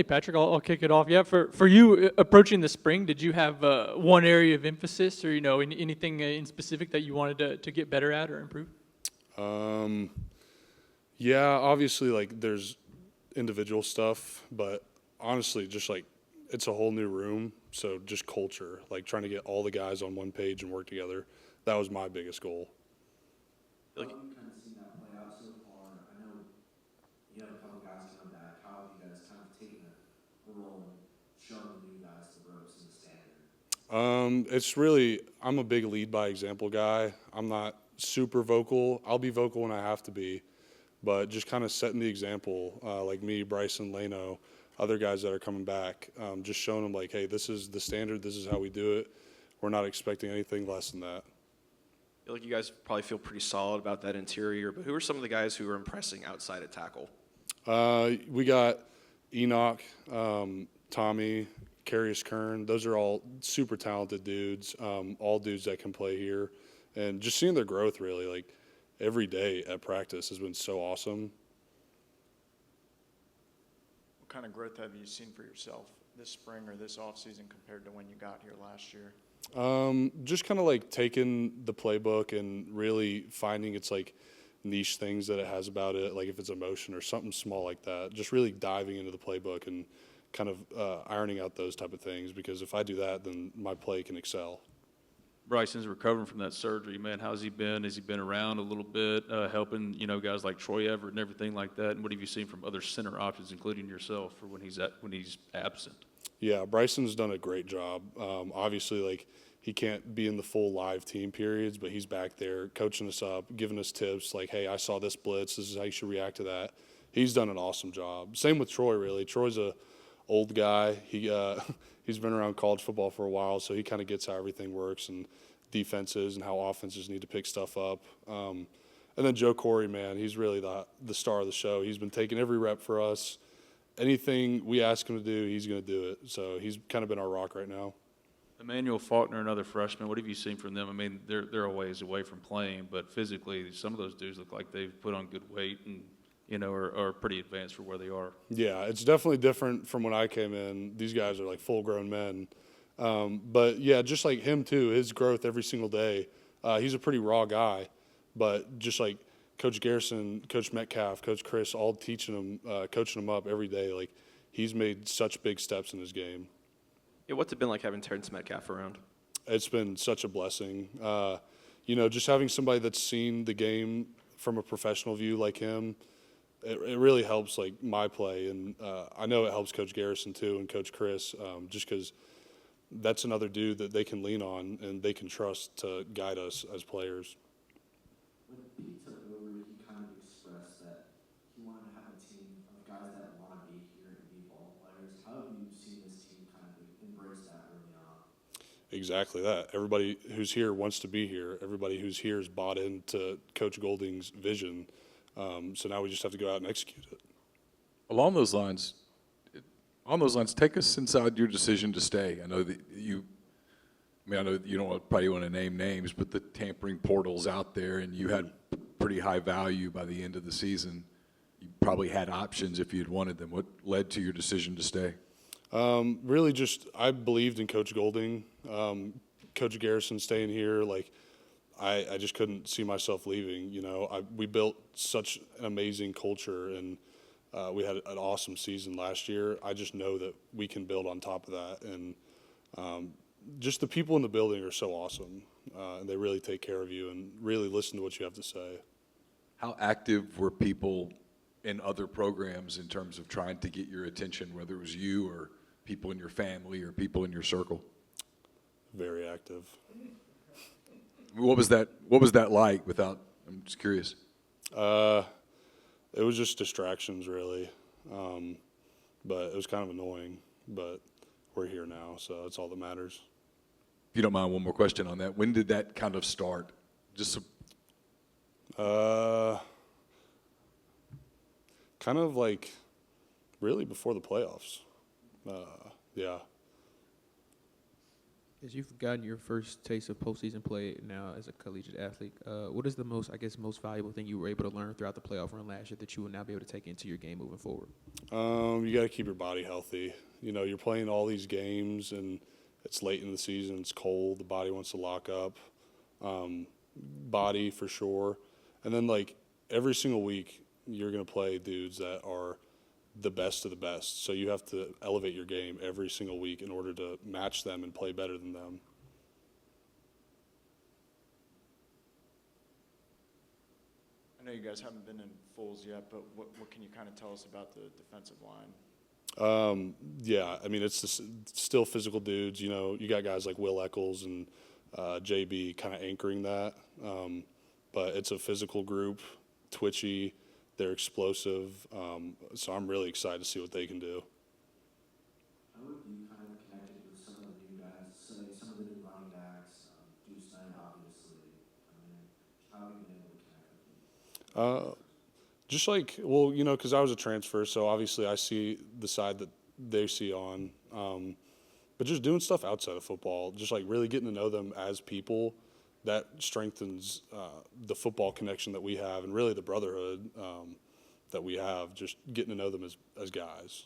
Hey, Patrick, I'll kick it off. Yeah, for you approaching the spring, did you have one area of emphasis or, anything in specific that you wanted to get better at or improve? Um, yeah, obviously, like there's individual stuff, but honestly, just like it's a whole new room. So just culture, like trying to get all the guys on one page and work together. That was my biggest goal. Like, how have you kind of seen that play out so far? I know you have a couple guys coming back. How have you guys kind of taken a role in showing the new guys the ropes and the standard? It's really, I'm a big lead by example guy. I'm not super vocal. I'll be vocal when I have to be, but just kind of setting the example, like me, Bryson, Lano, other guys that are coming back, just showing them like, hey, this is the standard. This is how we do it. We're not expecting anything less than that. I feel like you guys probably feel pretty solid about that interior, but who are some of the guys who are impressing outside of tackle? We got Enoch, Tommy, Carius Kern. Those are all super talented dudes, all dudes that can play here. And just seeing their growth really, like every day at practice has been so awesome. What kind of growth have you seen for yourself this spring or this offseason compared to when you got here last year? Just kind of like taking the playbook and really finding its like niche things that it has about it, like if it's emotion or something small like that, just really diving into the playbook and kind of ironing out those type of things, because if I do that, then my play can excel. Bryson's recovering from that surgery, man. How's he been? Has he been around a little bit, helping, guys like Troy Everett and everything like that? And what have you seen from other center options, including yourself, for when he's absent? Yeah, Bryson's done a great job. Obviously, like he can't be in the full live team periods, but he's back there coaching us up, giving us tips like, hey, I saw this blitz. This is how you should react to that. He's done an awesome job. Same with Troy, really. Troy's a old guy. He's been around college football for a while, so he kind of gets how everything works and defenses and how offenses need to pick stuff up. And then Joe Corey, man, he's really the star of the show. He's been taking every rep for us. Anything we ask him to do, he's going to do it. So he's kind of been our rock right now. Emmanuel Faulkner, another freshman, what have you seen from them? I mean, they're a ways away from playing, but physically, some of those dudes look like they've put on good weight and, are pretty advanced for where they are. Yeah, it's definitely different from when I came in. These guys are like full-grown men. But, yeah, just like him too, his growth every single day. He's a pretty raw guy, but just like Coach Garrison, Coach Metcalf, Coach Chris, all teaching him, coaching him up every day. Like, he's made such big steps in his game. Yeah, what's it been like having Terrence Metcalf around? It's been such a blessing. Just having somebody that's seen the game from a professional view like him, it really helps like my play. And I know it helps Coach Garrison too and Coach Chris, just because that's another dude that they can lean on and they can trust to guide us as players. When he took over, he kind of expressed that he wanted to have a team of guys that want to be here and be ball players. How have you seen this team kind of embrace that early on? Exactly that. Everybody who's here wants to be here. Everybody who's here is bought into Coach Golding's vision. So now we just have to go out and execute it. Along those lines, take us inside your decision to stay. I know that I know you don't probably want to name names, but the tampering portal's out there, and you had pretty high value by the end of the season. You probably had options if you'd wanted them. What led to your decision to stay? Really just I believed in Coach Golding. Coach Garrison staying here, like I just couldn't see myself leaving. We built such an amazing culture, and we had an awesome season last year. I just know that we can build on top of that, and just the people in the building are so awesome. And they really take care of you and really listen to what you have to say. How active were people in other programs in terms of trying to get your attention, whether it was you or people in your family or people in your circle? Very active. What was that like? I'm just curious. It was just distractions, really. But it was kind of annoying. But we're here now, so that's all that matters. If you don't mind, one more question on that. When did that kind of start? Kind of like really before the playoffs. Yeah. As you've gotten your first taste of postseason play now as a collegiate athlete, what is the most valuable thing you were able to learn throughout the playoff run last year that you will now be able to take into your game moving forward? You got to keep your body healthy. You know, you're playing all these games, and it's late in the season. It's cold. The body wants to lock up. Body for sure. And then, like, every single week, you're going to play dudes that are the best of the best. So you have to elevate your game every single week in order to match them and play better than them. I know you guys haven't been in fulls yet, but what can you kind of tell us about the defensive line? Yeah, I mean, it's still physical dudes. You know, you got guys like Will Eccles and JB kind of anchoring that. But it's a physical group, twitchy. They're explosive, so I'm really excited to see what they can do. How have you kind of connected with some of the new guys, say some of the new running backs, Deuce Knight obviously coming in? How have you been able to connect with them? Just like, well, you know, because I was a transfer, so obviously I see the side that they see on. But just doing stuff outside of football, just like really getting to know them as people, that strengthens the football connection that we have and really the brotherhood that we have, just getting to know them as guys.